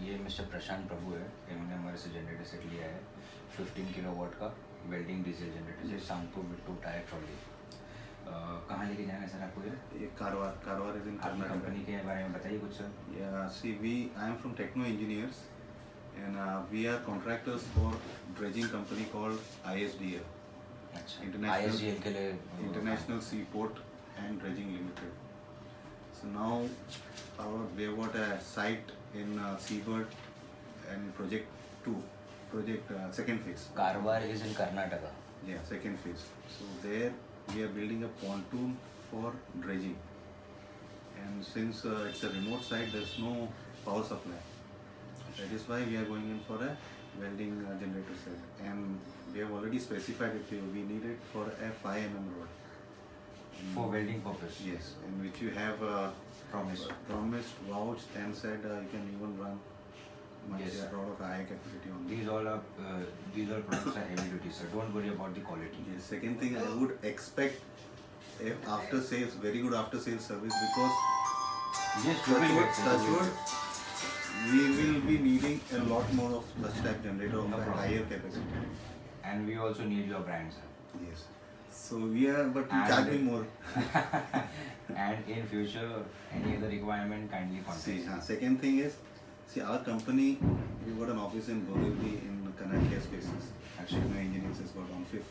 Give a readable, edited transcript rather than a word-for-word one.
ये मिस्टर प्रशांत प्रभु है, इन्होंने हमारे से जनरेटर सेट लिया है 15 किलोवाट का welding diesel generator set, soundproof with 2 tyre trolley. कहाँ लेके जाना है सर आपको? ये कारवार इज इन आपकी कंपनी के बारे में बताइए कुछ sir. I am from Techno Engineers and we are contractors for dredging company called ISDL. अच्छा, ISDL के लिए International Seaport and Dredging Limited. So now we have got a site in Seabird and project 2, second phase. Karwar is in Karnataka. Yeah, second phase. So there we are building a pontoon for dredging. And since it's a remote site, there's no power supply. That is why we are going in for a welding generator set. And we have already specified it. We need it for a 5 mm rod. For welding purpose. Yes, in which you have promised, vouched, and said you can even run much rod of high capacity on these all products are heavy duty, sir. Don't worry about the quality. Yes. Second thing, I would expect after sales, very good after sales service, because touch wood, we will be needing a lot more of such type generator of a higher capacity. And we also need your brand, sir. Yes. So we are, but we charge me more. And in future, any other requirement, kindly contact. Second thing is, our company, we got an office in Borivali in Kanakya Spaces. Actually, my engineers has got on 5th.